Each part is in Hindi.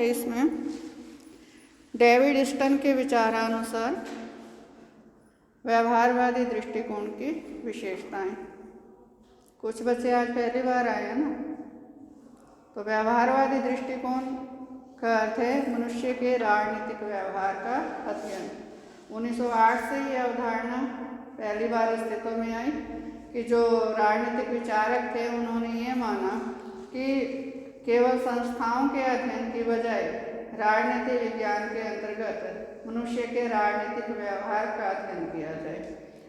इसमें डेविड स्टन के विचारानुसार व्यवहारवादी दृष्टिकोण की विशेषताएं। कुछ बच्चे आज पहली बार आए हैं ना, तो व्यवहारवादी दृष्टिकोण का अर्थ है मनुष्य के राजनीतिक व्यवहार का अध्ययन। 1908 से ये अवधारणा पहली बार अस्तित्व में आई कि जो राजनीतिक विचारक थे उन्होंने ये माना कि केवल संस्थाओं के अध्ययन की बजाय राजनीति विज्ञान के अंतर्गत मनुष्य के राजनीतिक व्यवहार का अध्ययन किया जाए,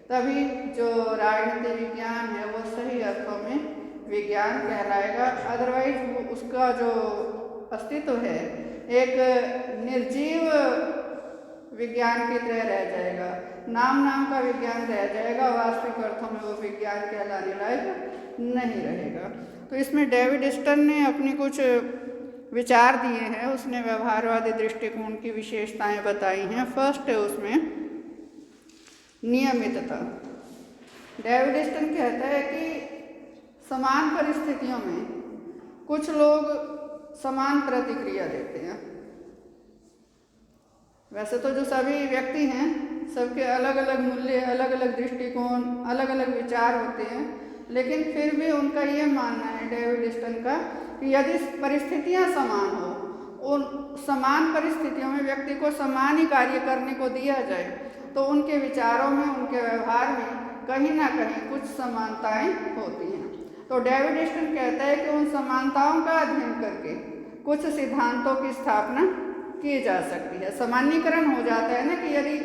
तभी जो राजनीति विज्ञान है वो सही अर्थों में विज्ञान कहलाएगा। अदरवाइज उसका जो अस्तित्व है एक निर्जीव विज्ञान की तरह रह जाएगा, नाम का विज्ञान रह जाएगा, वास्तविक अर्थों में वो विज्ञान कहलाने लायक नहीं रहेगा। तो इसमें डेविड स्टन ने अपनी कुछ विचार दिए हैं, उसने व्यवहारवादी दृष्टिकोण की विशेषताएं बताई हैं। फर्स्ट है उसमें नियमितता। डेविड स्टन कहता है कि समान परिस्थितियों में कुछ लोग समान प्रतिक्रिया देते हैं। वैसे तो जो सभी व्यक्ति हैं सबके अलग अलग मूल्य, अलग अलग दृष्टिकोण, अलग अलग विचार होते हैं, लेकिन फिर भी उनका ये मानना है डेविड स्टन का कि यदि परिस्थितियां समान हो, उन समान परिस्थितियों में व्यक्ति को समान ही कार्य करने को दिया जाए तो उनके विचारों में, उनके व्यवहार में कहीं ना कहीं कुछ समानताएं होती हैं। तो डेविड स्टन कहता है कि उन समानताओं का अध्ययन करके कुछ सिद्धांतों की स्थापना की जा सकती है। सामान्यीकरण हो जाता है ना कि यदि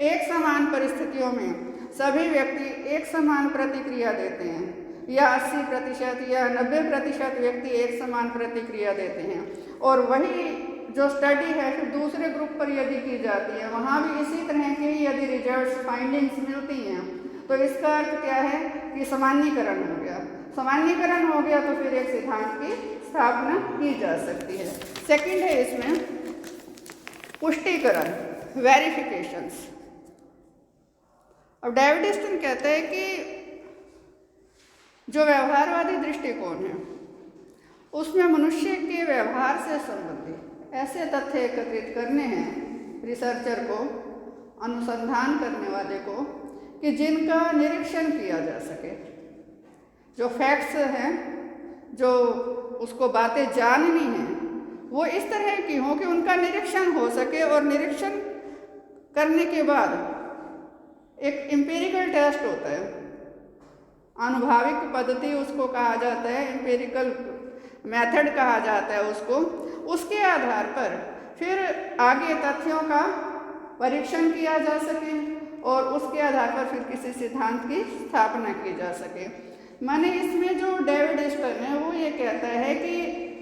एक समान परिस्थितियों में सभी व्यक्ति एक समान प्रतिक्रिया देते हैं या 80% या 90% व्यक्ति एक समान प्रतिक्रिया देते हैं, और वही जो स्टडी है फिर दूसरे ग्रुप पर यदि की जाती है, वहाँ भी इसी तरह के यदि रिजल्ट्स, फाइंडिंग्स मिलती हैं, तो इसका अर्थ क्या है कि सामान्यीकरण हो गया। सामान्यीकरण हो गया तो फिर एक सिद्धांत की स्थापना की जा सकती है। सेकंड है इसमें पुष्टिकरण, वेरिफिकेशंस। अब डेविड स्टन कहते हैं कि जो व्यवहारवादी दृष्टिकोण है उसमें मनुष्य के व्यवहार से संबंधित ऐसे तथ्य एकत्रित करने हैं रिसर्चर को, अनुसंधान करने वाले को, कि जिनका निरीक्षण किया जा सके। जो फैक्ट्स हैं, जो उसको बातें जाननी हैं, वो इस तरह की हो कि उनका निरीक्षण हो सके, और निरीक्षण करने के बाद एक एम्पिरिकल टेस्ट होता है, आनुभाविक पद्धति उसको कहा जाता है, एम्पिरिकल मेथड कहा जाता है उसको। उसके आधार पर फिर आगे तथ्यों का परीक्षण किया जा सके और उसके आधार पर फिर किसी सिद्धांत की स्थापना की जा सके। माने इसमें जो डेविड स्टन है वो ये कहता है कि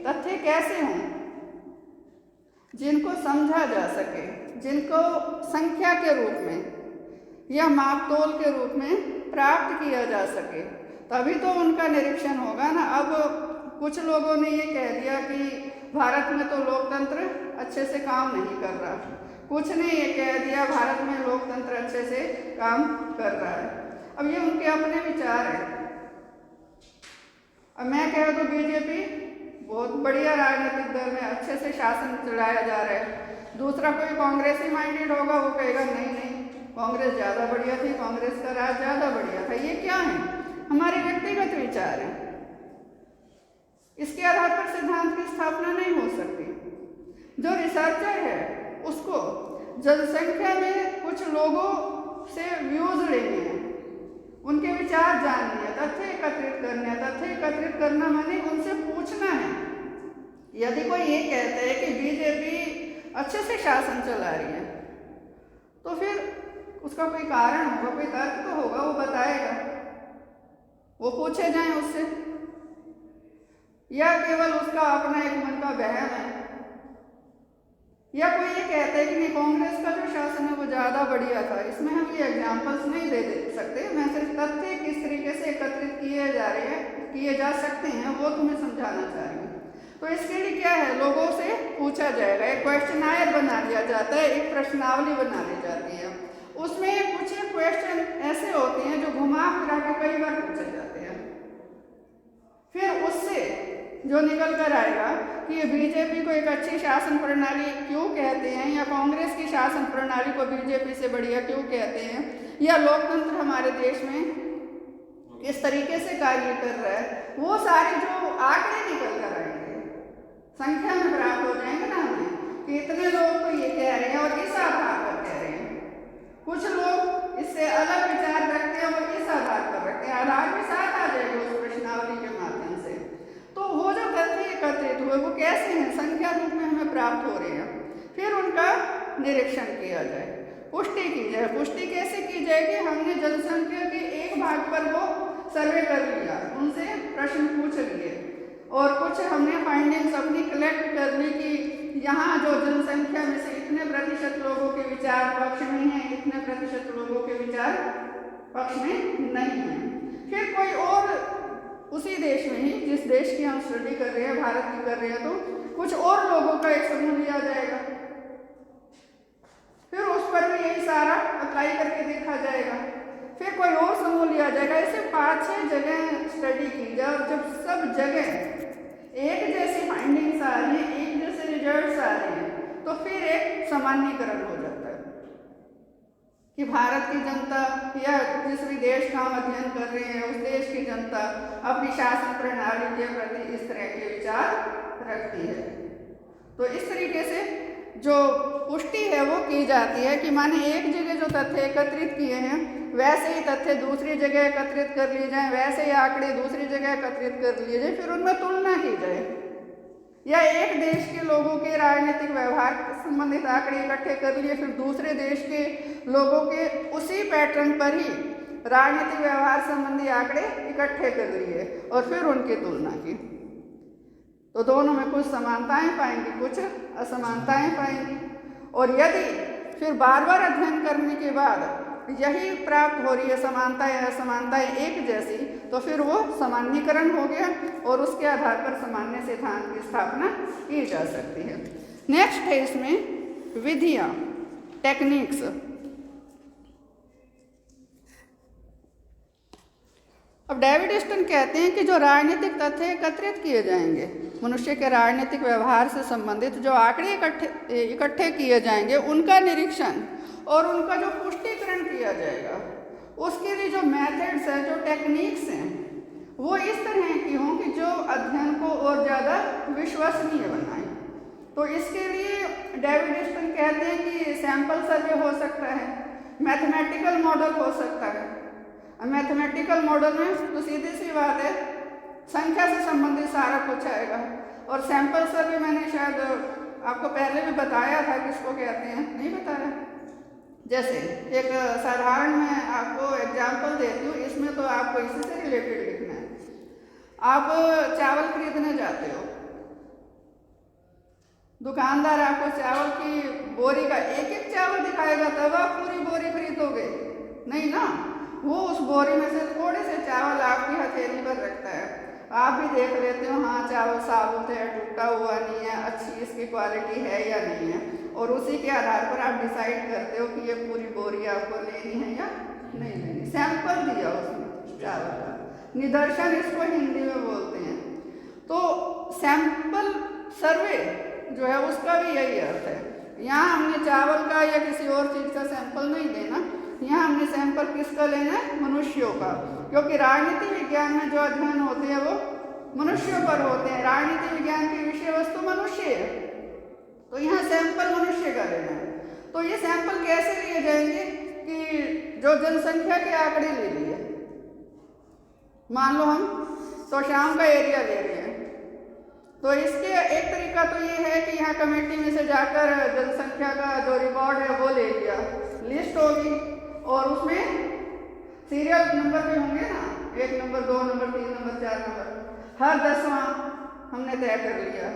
तथ्य कैसे हों जिनको समझा जा सके, जिनको संख्या के रूप में या मापतोल के रूप में प्राप्त किया जा सके, तभी तो उनका निरीक्षण होगा ना। अब कुछ लोगों ने ये कह दिया कि भारत में तो लोकतंत्र अच्छे से काम नहीं कर रहा, कुछ ने ये कह दिया भारत में लोकतंत्र अच्छे से काम कर रहा है। अब ये उनके अपने विचार हैं। अब मैं कह दूँ बीजेपी बहुत बढ़िया राजनीतिक दल है, अच्छे से शासन चलाया जा रहा है, दूसरा कोई कांग्रेसी माइंडेड होगा वो कहेगा नहीं कांग्रेस ज़्यादा बढ़िया थी, कांग्रेस का राज ज़्यादा बढ़िया था। ये क्या है? हमारे व्यक्तिगत विचार हैं, इसके आधार पर सिद्धांत की स्थापना नहीं हो सकती। जो रिसर्चर है उसको जनसंख्या में कुछ लोगों से व्यूज लेने हैं, उनके विचार जानने हैं, तथ्य एकत्रित करने हैं। तथ्य एकत्रित करना माने उनसे पूछना है। यदि कोई ये कहता है कि बीजेपी अच्छे से शासन चला रही है, तो फिर उसका कोई कारण होगा, कोई तर्क तो होगा, वो बताएगा, वो पूछे जाएं उससे, या केवल उसका अपना एक मन का वहम है, या कोई ये कहता है कि नहीं कांग्रेस का जो शासन है वो ज़्यादा बढ़िया था। इसमें हम ये एग्जाम्पल्स नहीं दे सकते, मैं सिर्फ तथ्य किस तरीके से एकत्रित किए जा सकते हैं वो तुम्हें समझाना चाह रही हूँ। तो इसके लिए क्या है, लोगों से पूछा जाएगा, एक क्वेश्चनायर बना दिया जाता है, एक प्रश्नावली बना दी जाती है। उसमें कुछ क्वेश्चन ऐसे होते हैं जो घुमा फिरा के कई बार पूछे जाते हैं। फिर उससे जो निकल कर आएगा कि ये बीजेपी को एक अच्छी शासन प्रणाली क्यों कहते हैं, या कांग्रेस की शासन प्रणाली को बीजेपी से बढ़िया क्यों कहते हैं, या लोकतंत्र हमारे देश में किस तरीके से कार्य कर रहा है, वो सारे जो आंकड़े निकल कर आएंगे, संख्या में प्राप्त हो जाएंगे ना हमें कि इतने लोग तो ये कह रहे हैं और इस आधार पर कह रहे हैं, कुछ लोग इससे अलग विचार रखते हैं और इस आधार पर रखते हैं, आधार के साथ आ जाएगा उस प्रश्नावली के माध्यम से। तो वो जो तथ्य एकत्रित हुए वो कैसे हैं, संख्या रूप में हमें प्राप्त हो रहे हैं, फिर उनका निरीक्षण किया जाए, पुष्टि की जाए। पुष्टि कैसे की जाएगी, हमने जनसंख्या के एक भाग पर वो सर्वे कर लिया, उनसे प्रश्न पूछ लिए और कुछ हमने फाइंडिंग्स अपनी कलेक्ट कर ली कि यहाँ जो जनसंख्या में से इतने प्रतिशत लोगों के विचार पक्ष में हैं, इतने प्रतिशत लोगों के विचार पक्ष में नहीं हैं। फिर कोई और उसी देश में ही, जिस देश की हम स्टडी कर रहे हैं, भारत की कर रहे हैं, तो कुछ और लोगों का एक समूह लिया जाएगा, फिर उस पर भी यही सारा अप्लाई करके देखा जाएगा, फिर कोई और समूह लिया जाएगा। ऐसे 5-6 जगह स्टडी की जाए और जब सब जगह एक जैसी फाइंडिंग्स आ रही है, एक जैसे रिजल्ट्स आ रहे हैं, तो फिर एक सामान्यीकरण हो जाता है कि भारत की जनता या जिस भी देश का हम अध्ययन कर रहे हैं उस देश की जनता अपनी शासन प्रणाली के प्रति इस तरह के विचार रखती है। तो इस तरीके से जो पुष्टि है वो की जाती है कि माने एक जगह जो तथ्य एकत्रित किए हैं वैसे ही तथ्य दूसरी जगह एकत्रित कर लिए जाएं, वैसे ही आंकड़े दूसरी जगह एकत्रित कर लिए जाए, फिर उनमें तुलना की जाए, या एक देश के लोगों के राजनीतिक व्यवहार से संबंधित आंकड़े इकट्ठे कर लिए, फिर दूसरे देश के लोगों के उसी पैटर्न पर ही राजनीतिक व्यवहार संबंधी आंकड़े इकट्ठे कर लिए और फिर उनकी तुलना की। तो दोनों में कुछ समानताएं पाएंगे, कुछ असमानताएं पाएंगी, और यदि फिर बार बार अध्ययन करने के बाद यही प्राप्त हो रही है समानताएं असमानताएं एक जैसी, तो फिर वो सामान्यीकरण हो गया और उसके आधार पर सामान्य सिद्धांत की स्थापना की जा सकती है। नेक्स्ट है इसमें विधियां, टेक्निक्स। अब डेविड स्टन कहते हैं कि जो राजनीतिक तथ्य एकत्रित किए जाएंगे, मनुष्य के राजनीतिक व्यवहार से संबंधित जो आंकड़े इकट्ठे किए जाएंगे, उनका निरीक्षण और उनका जो पुष्टिकरण किया जाएगा, उसके लिए जो मेथड्स हैं, जो टेक्निक्स हैं, वो इस तरह की हों कि जो अध्ययन को और ज़्यादा विश्वसनीय बनाए। तो इसके लिए डेविड स्टन कहते हैं कि सैंपल सर्वे हो सकता है, मैथमेटिकल मॉडल हो सकता है। मैथमेटिकल मॉडल में तो सीधी सी बात है, संख्या से संबंधित सारा कुछ आएगा, और सैंपल सर्वे मैंने शायद आपको पहले भी बताया था किसको कहते हैं, नहीं बताया। जैसे एक साधारण मैं आपको एग्जाम्पल देती हूँ, इसमें तो आपको इसी से रिलेटेड लिखना है। आप चावल खरीदने जाते हो, दुकानदार आपको चावल की बोरी का एक एक चावल दिखाएगा, तब आप पूरी बोरी खरीदोगे नहीं ना, वो उस बोरी में से थोड़े से चावल आपकी हथेली पर रखता है, आप भी देख लेते हो हाँ चावल साबुत है, टूटा हुआ नहीं है, अच्छी इसकी क्वालिटी है या नहीं है, और उसी के आधार पर आप डिसाइड करते हो कि ये पूरी बोरी आपको लेनी है या नहीं लेनी। सैंपल दिया उसमें चावल का, निदर्शन इसको हिंदी में बोलते हैं। तो सैंपल सर्वे जो है उसका भी यही अर्थ है। यहाँ हमने चावल का या किसी और चीज़ का सैंपल नहीं लेना, यहाँ हमने सैंपल किसका लेना है, मनुष्यों का, क्योंकि राजनीति विज्ञान में जो अध्ययन होते हैं वो मनुष्यों पर होते हैं। राजनीति विज्ञान की विषय वस्तु मनुष्य है, तो यहाँ सैंपल मनुष्य का लेना है। तो ये सैंपल कैसे लिए जाएंगे कि जो जनसंख्या के आंकड़े ले लिए, मान लो हम तो शाम का एरिया ले रहे हैं, तो इसके एक तरीका तो ये है कि यहाँ कमेटी में से जाकर जनसंख्या का जो रिकॉर्ड है वो ले लिया, लिस्ट होगी और उसमें सीरियल नंबर भी होंगे ना, 1 नंबर 2 नंबर 3 नंबर 4 नंबर, हर 10वां हमने तय कर लिया।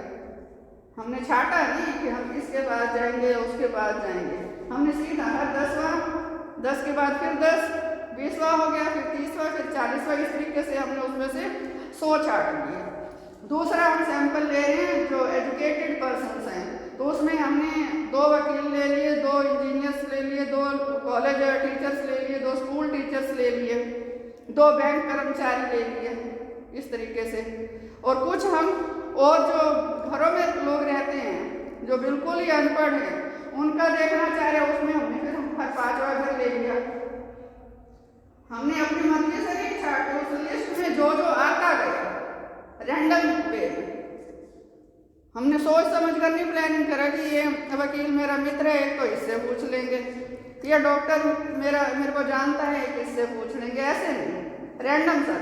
हमने छाटा नहीं कि हम इसके बाद जाएंगे उसके बाद जाएंगे, हमने सीधा हर 10वां, 10 के बाद फिर 10, 20वां हो गया, फिर 30वां, फिर 40वां, इस तरीके से हमने उसमें से 100 छाट लिए। दूसरा हम सैंपल ले रहे हैं जो एजुकेटेड पर्सन्स हैं, तो उसमें हमने 2 वकील ले लिए, 2 इंजीनियर्स ले लिए, 2 कॉलेज टीचर्स ले लिए, 2 स्कूल टीचर्स ले लिए, 2 बैंक कर्मचारी ले लिए, इस तरीके से। और कुछ हम और जो घरों में लोग रहते हैं जो बिल्कुल ही अनपढ़ हैं उनका देखना चाह रहे, उसमें हमने फिर हर 5वां घर ले लिया। हमने अपनी मर्जी से नहीं छाटे, उस लिस्ट में जो जो आता गया रैंडम वे में हमने सोच समझ कर नहीं प्लानिंग करा कि ये वकील मेरा मित्र है तो इससे पूछ लेंगे, या डॉक्टर मेरे को जानता है कि इससे पूछ लेंगे, ऐसे नहीं, रैंडम सा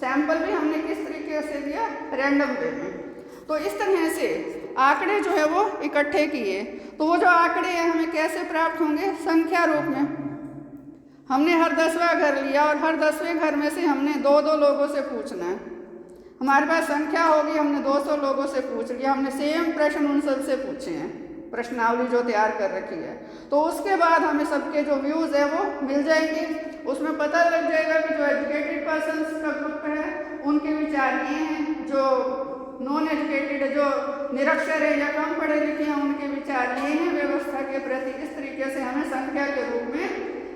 सैंपल भी हमने किस तरीके से दिया, रैंडम वे में। तो इस तरह से आंकड़े जो है वो इकट्ठे किए। तो वो जो आंकड़े हैं हमें कैसे प्राप्त होंगे, संख्या रूप में। हमने हर 10वां घर लिया और हर 10वें घर में से हमने 2-2 लोगों से पूछना है। हमारे पास संख्या होगी, हमने 200 लोगों से पूछ लिया, हमने सेम प्रश्न उन सब से पूछे हैं, प्रश्नावली जो तैयार कर रखी है। तो उसके बाद हमें सबके जो व्यूज़ है वो मिल जाएंगे। उसमें पता लग जाएगा कि जो एजुकेटेड पर्सन्स का ग्रुप है उनके विचार ये हैं, जो नॉन एजुकेटेड है, जो निरक्षर है या कम पढ़े लिखे हैं, उनके विचार ये हैं व्यवस्था के प्रति। इस तरीके से हमें संख्या के रूप में,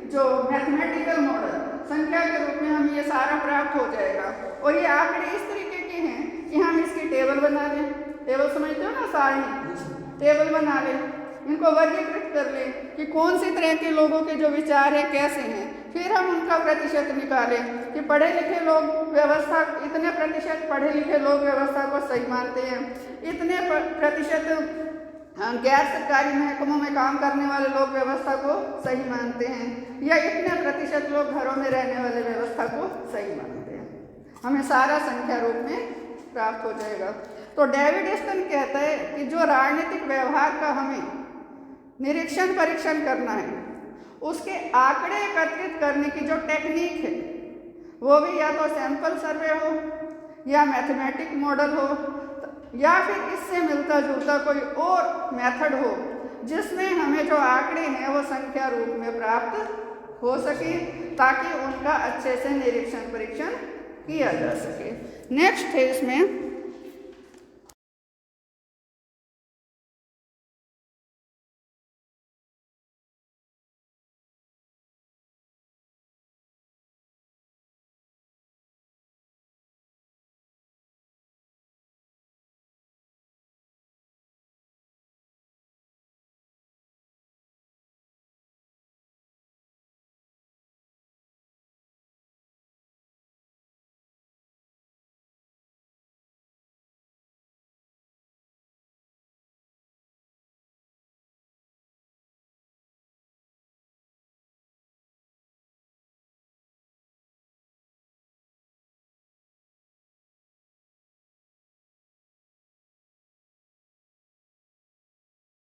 जो मैथमेटिकल मॉडल संख्या के रूप में हमें ये सारा प्राप्त हो जाएगा। और ये आंकड़े इस तरीके के हैं कि हम इसकी टेबल बना लें, टेबल समझते हो ना, सारणी, टेबल बना लें, इनको वर्गीकृत कर लें कि कौन सी तरह के लोगों के जो विचार है कैसे हैं, फिर हम उनका प्रतिशत निकालें कि पढ़े लिखे लोग व्यवस्था, इतने प्रतिशत पढ़े लिखे लोग व्यवस्था को सही मानते हैं, इतने प्रतिशत गैर सरकारी महकमों में काम करने वाले लोग व्यवस्था को सही मानते हैं, या इतने प्रतिशत लोग घरों में रहने वाले व्यवस्था को सही मानते हैं। हमें सारा संख्या रूप में प्राप्त हो जाएगा। तो डेविड स्टन कहता है कि जो राजनीतिक व्यवहार का हमें निरीक्षण परीक्षण करना है, उसके आंकड़े एकत्रित करने की जो टेक्निक है वो भी या तो सैंपल सर्वे हो या मैथमेटिक मॉडल हो, या फिर इससे मिलता जुलता कोई और मेथड हो जिसमें हमें जो आंकड़े हैं वो संख्या रूप में प्राप्त हो सके, ताकि उनका अच्छे से निरीक्षण परीक्षण किया जा सके। नेक्स्ट है इसमें